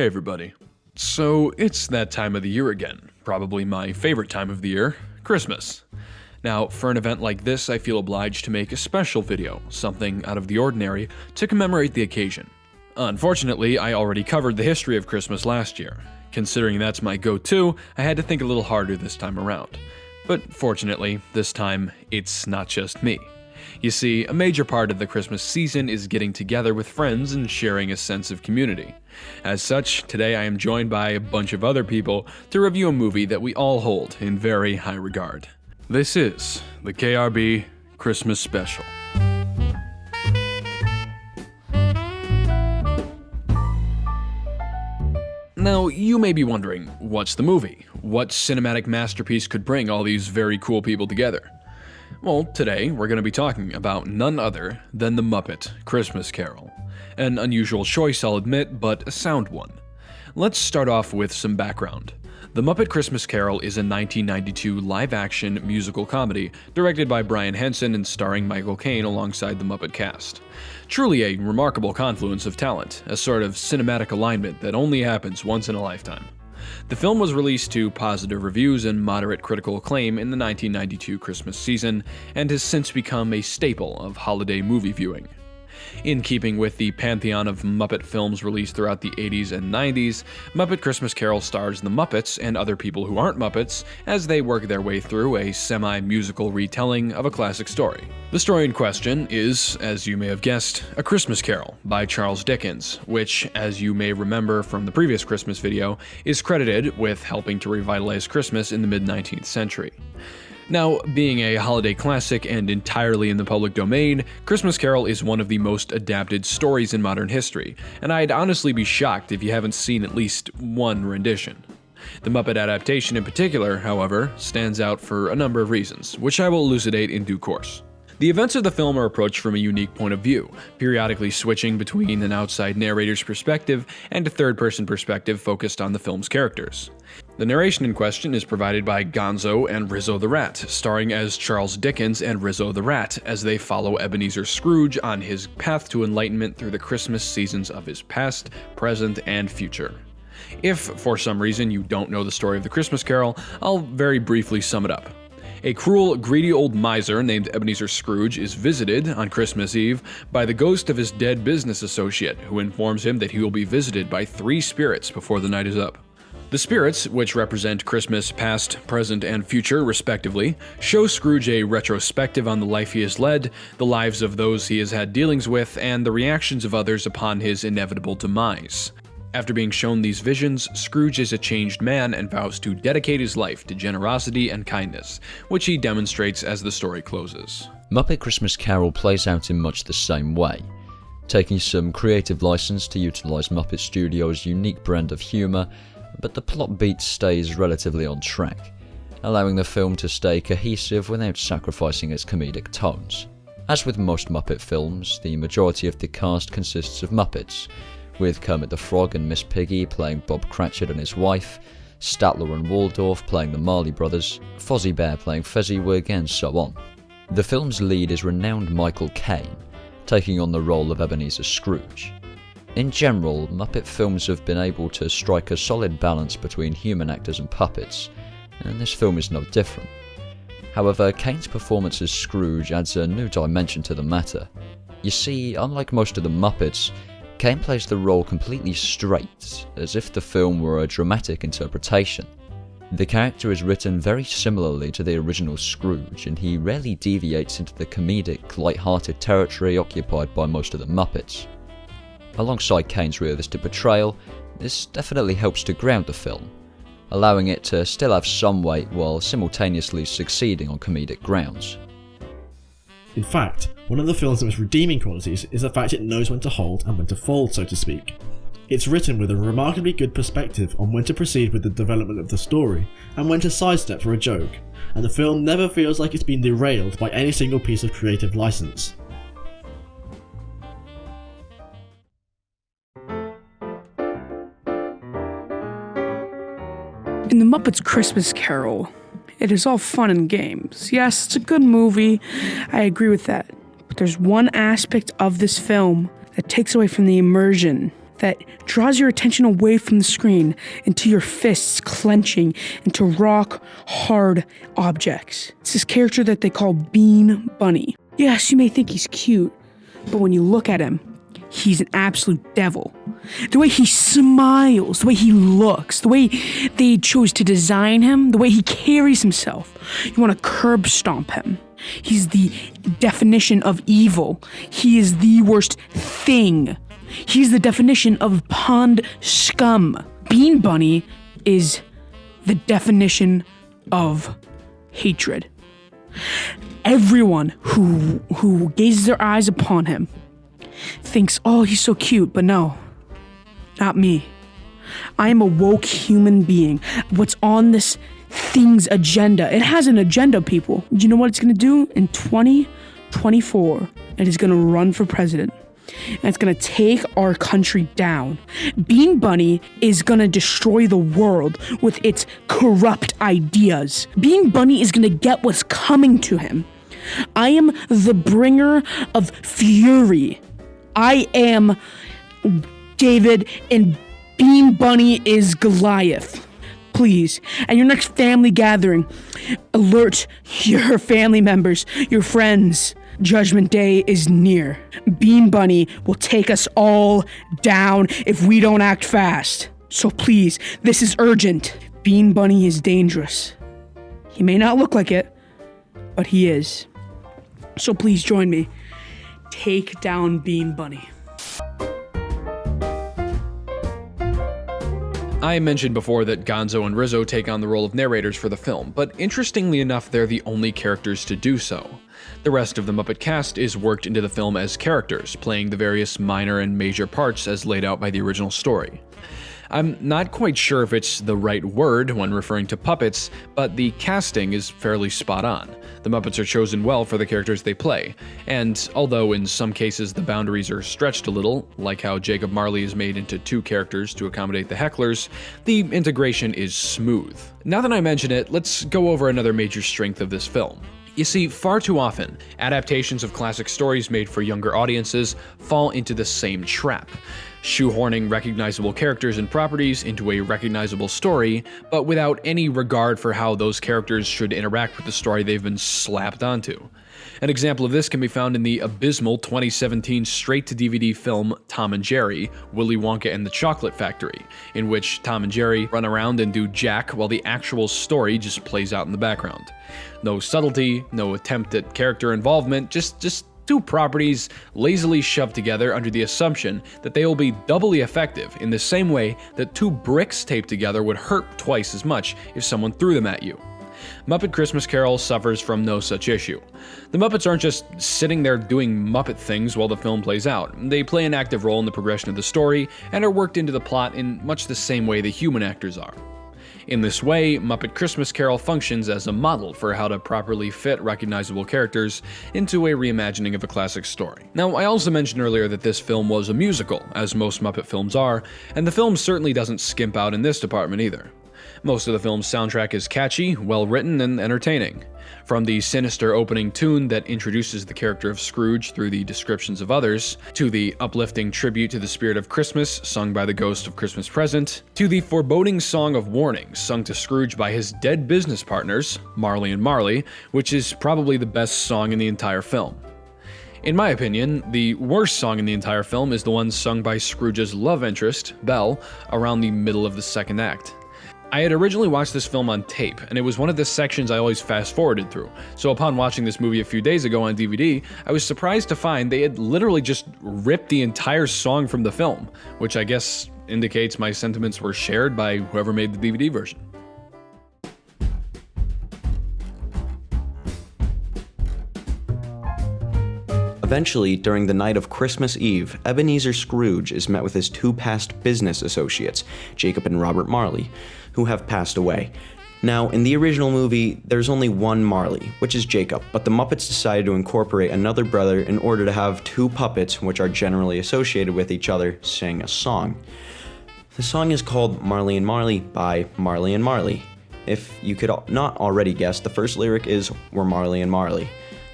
Hey everybody. So it's that time of the year again, probably my favorite time of the year, Christmas. Now, for an event like this, I feel obliged to make a special video, something out of the ordinary, to commemorate the occasion. Unfortunately, I already covered the history of Christmas last year. Considering that's my go-to, I had to think a little harder this time around. But fortunately, this time, it's not just me. You see, a major part of the Christmas season is getting together with friends and sharing a sense of community. As such, today I am joined by a bunch of other people to review a movie that we all hold in very high regard. This is the KRB Christmas Special. Now, you may be wondering, what's the movie? What cinematic masterpiece could bring all these very cool people together? Well, today we're going to be talking about none other than the Muppet Christmas Carol. An unusual choice, I'll admit, but a sound one. Let's start off with some background. The Muppet Christmas Carol is a 1992 live-action musical comedy directed by Brian Henson and starring Michael Caine alongside the Muppet cast. Truly a remarkable confluence of talent, a sort of cinematic alignment that only happens once in a lifetime. The film was released to positive reviews and moderate critical acclaim in the 1992 Christmas season, and has since become a staple of holiday movie viewing. In keeping with the pantheon of Muppet films released throughout the 80s and 90s, Muppet Christmas Carol stars the Muppets and other people who aren't Muppets as they work their way through a semi-musical retelling of a classic story. The story in question is, as you may have guessed, A Christmas Carol by Charles Dickens, which, as you may remember from the previous Christmas video, is credited with helping to revitalize Christmas in the mid-19th century. Now, being a holiday classic and entirely in the public domain, Christmas Carol is one of the most adapted stories in modern history, and I'd honestly be shocked if you haven't seen at least one rendition. The Muppet adaptation in particular, however, stands out for a number of reasons, which I will elucidate in due course. The events of the film are approached from a unique point of view, periodically switching between an outside narrator's perspective and a third-person perspective focused on the film's characters. The narration in question is provided by Gonzo and Rizzo the Rat, starring as Charles Dickens and Rizzo the Rat as they follow Ebenezer Scrooge on his path to enlightenment through the Christmas seasons of his past, present, and future. If, for some reason, you don't know the story of the Christmas Carol, I'll very briefly sum it up. A cruel, greedy old miser named Ebenezer Scrooge is visited on Christmas Eve by the ghost of his dead business associate, who informs him that he will be visited by 3 spirits before the night is up. The spirits, which represent Christmas past, present, and future respectively, show Scrooge a retrospective on the life he has led, the lives of those he has had dealings with, and the reactions of others upon his inevitable demise. After being shown these visions, Scrooge is a changed man and vows to dedicate his life to generosity and kindness, which he demonstrates as the story closes. Muppet Christmas Carol plays out in much the same way, taking some creative license to utilize Muppet Studios' unique brand of humor, but the plot beat stays relatively on track, allowing the film to stay cohesive without sacrificing its comedic tones. As with most Muppet films, the majority of the cast consists of Muppets, with Kermit the Frog and Miss Piggy playing Bob Cratchit and his wife, Statler and Waldorf playing the Marley Brothers, Fozzie Bear playing Fezziwig, and so on. The film's lead is renowned Michael Caine, taking on the role of Ebenezer Scrooge. In general, Muppet films have been able to strike a solid balance between human actors and puppets, and this film is no different. However, Caine's performance as Scrooge adds a new dimension to the matter. You see, unlike most of the Muppets, Caine plays the role completely straight, as if the film were a dramatic interpretation. The character is written very similarly to the original Scrooge, and he rarely deviates into the comedic, light-hearted territory occupied by most of the Muppets. Alongside Caine's realistic portrayal, this definitely helps to ground the film, allowing it to still have some weight while simultaneously succeeding on comedic grounds. In fact, one of the film's most redeeming qualities is the fact it knows when to hold and when to fold, so to speak. It's written with a remarkably good perspective on when to proceed with the development of the story and when to sidestep for a joke, and the film never feels like it's been derailed by any single piece of creative license. In The Muppets Christmas Carol, it is all fun and games. Yes, it's a good movie, I agree with that. But there's one aspect of this film that takes away from the immersion that draws your attention away from the screen into your fists clenching into rock-hard objects. It's this character that they call Bean Bunny. Yes, you may think he's cute, but when you look at him, he's an absolute devil. The way he smiles, the way he looks, the way they chose to design him, the way he carries himself. You want to curb stomp him. He's the definition of evil. He is the worst thing. He's the definition of pond scum. Bean Bunny is the definition of hatred. Everyone who gazes their eyes upon him thinks, oh, he's so cute, but no, not me. I am a woke human being. What's on this thing's agenda? It has an agenda, people. You know what it's gonna do? In 2024, it is gonna run for president. And it's gonna take our country down. Bean Bunny is gonna destroy the world with its corrupt ideas. Bean Bunny is gonna get what's coming to him. I am the bringer of fury. I am David, and Bean Bunny is Goliath. Please, at your next family gathering, alert your family members, your friends. Judgment Day is near. Bean Bunny will take us all down if we don't act fast. So please, this is urgent. Bean Bunny is dangerous. He may not look like it, but he is. So please join me. Take down Bean Bunny. I mentioned before that Gonzo and Rizzo take on the role of narrators for the film, but interestingly enough, they're the only characters to do so. The rest of the Muppet cast is worked into the film as characters, playing the various minor and major parts as laid out by the original story. I'm not quite sure if it's the right word when referring to puppets, but the casting is fairly spot on. The Muppets are chosen well for the characters they play, and although in some cases the boundaries are stretched a little, like how Jacob Marley is made into two characters to accommodate the hecklers, the integration is smooth. Now that I mention it, let's go over another major strength of this film. You see, far too often, adaptations of classic stories made for younger audiences fall into the same trap, shoehorning recognizable characters and properties into a recognizable story, but without any regard for how those characters should interact with the story they've been slapped onto. An example of this can be found in the abysmal 2017 straight-to-DVD film Tom and Jerry, Willy Wonka and the Chocolate Factory, in which Tom and Jerry run around and do jack while the actual story just plays out in the background. No subtlety, no attempt at character involvement, just two properties lazily shoved together under the assumption that they will be doubly effective in the same way that two bricks taped together would hurt twice as much if someone threw them at you. Muppet Christmas Carol suffers from no such issue. The Muppets aren't just sitting there doing Muppet things while the film plays out. They play an active role in the progression of the story and are worked into the plot in much the same way the human actors are. In this way, Muppet Christmas Carol functions as a model for how to properly fit recognizable characters into a reimagining of a classic story. Now, I also mentioned earlier that this film was a musical, as most Muppet films are, and the film certainly doesn't skimp out in this department either. Most of the film's soundtrack is catchy, well-written, and entertaining. From the sinister opening tune that introduces the character of Scrooge through the descriptions of others, to the uplifting tribute to the spirit of Christmas sung by the ghost of Christmas Present, to the foreboding song of warning sung to Scrooge by his dead business partners, Marley and Marley, which is probably the best song in the entire film. In my opinion, the worst song in the entire film is the one sung by Scrooge's love interest, Belle, around the middle of the second act. I had originally watched this film on tape, and it was one of the sections I always fast-forwarded through, so upon watching this movie a few days ago on DVD, I was surprised to find they had literally just ripped the entire song from the film, which I guess indicates my sentiments were shared by whoever made the DVD version. Eventually, during the night of Christmas Eve, Ebenezer Scrooge is met with his two past business associates, Jacob and Robert Marley, who have passed away. Now, in the original movie, there's only one Marley, which is Jacob, but the Muppets decided to incorporate another brother in order to have two puppets, which are generally associated with each other, sing a song. The song is called Marley and Marley by Marley and Marley. If you could not already guess, the first lyric is "We're Marley and Marley."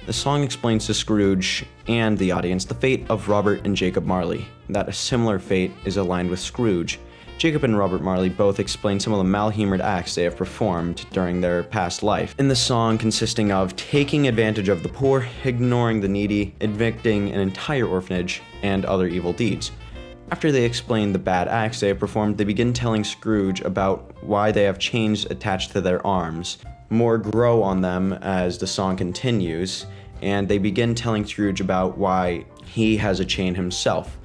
The song explains to Scrooge and the audience the fate of Robert and Jacob Marley, that a similar fate is aligned with Scrooge. Jacob and Robert Marley both explain some of the malhumored acts they have performed during their past life, in the song consisting of taking advantage of the poor, ignoring the needy, evicting an entire orphanage, and other evil deeds. After they explain the bad acts they have performed, they begin telling Scrooge about why they have chains attached to their arms. More grow on them as the song continues, and they begin telling Scrooge about why he has a chain himself.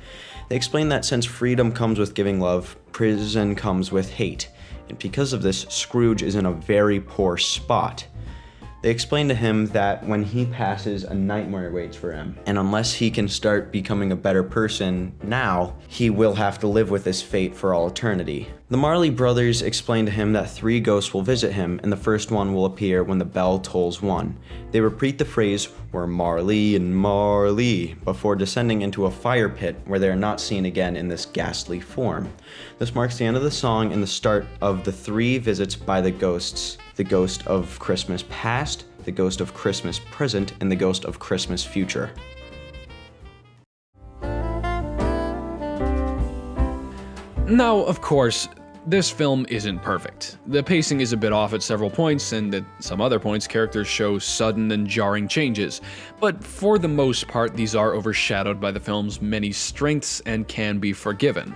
They explain that since freedom comes with giving love, prison comes with hate, and because of this, Scrooge is in a very poor spot. They explain to him that when he passes, a nightmare waits for him, and unless he can start becoming a better person now, he will have to live with this fate for all eternity. The Marley brothers explain to him that 3 ghosts will visit him, and the first one will appear when the bell tolls 1. They repeat the phrase, "We're Marley and Marley," before descending into a fire pit where they are not seen again in this ghastly form. This marks the end of the song and the start of the 3 visits by the ghosts: the ghost of Christmas past, the ghost of Christmas present, and the ghost of Christmas future. Now, of course, this film isn't perfect. The pacing is a bit off at several points, and at some other points, characters show sudden and jarring changes. But for the most part, these are overshadowed by the film's many strengths and can be forgiven.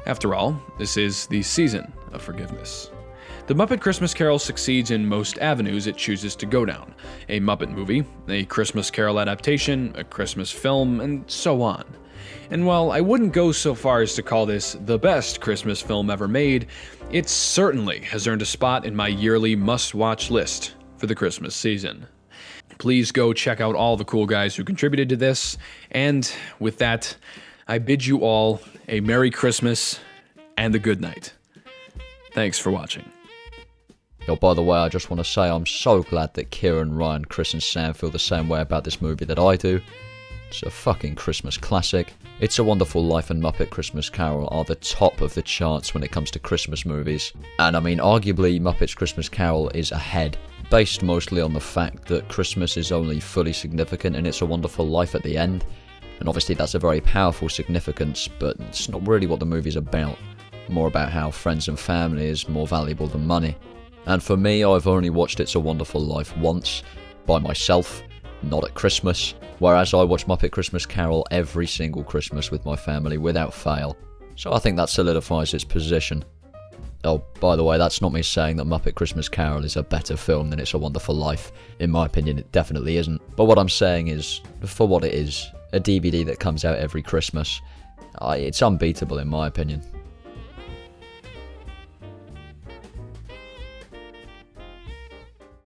After all, this is the season of forgiveness. The Muppet Christmas Carol succeeds in most avenues it chooses to go down: a Muppet movie, a Christmas Carol adaptation, a Christmas film, and so on. And while I wouldn't go so far as to call this the best Christmas film ever made, it certainly has earned a spot in my yearly must-watch list for the Christmas season. Please go check out all the cool guys who contributed to this, and with that, I bid you all a Merry Christmas and a good night. Thanks for watching. Yo, by the way, I just want to say I'm so glad that Kieran, Ryan, Chris and Sam feel the same way about this movie that I do. It's a fucking Christmas classic. It's a Wonderful Life and Muppet Christmas Carol are the top of the charts when it comes to Christmas movies. And I mean, arguably Muppet's Christmas Carol is ahead, based mostly on the fact that Christmas is only fully significant in It's a Wonderful Life at the end. And obviously that's a very powerful significance, but it's not really what the movie's about. More about how friends and family is more valuable than money. And for me, I've only watched It's a Wonderful Life once, by myself, not at Christmas, whereas I watch Muppet Christmas Carol every single Christmas with my family without fail. So I think that solidifies its position. Oh, by the way, that's not me saying that Muppet Christmas Carol is a better film than It's a Wonderful Life. In my opinion, it definitely isn't. But what I'm saying is, for what it is, a DVD that comes out every Christmas, it's unbeatable in my opinion.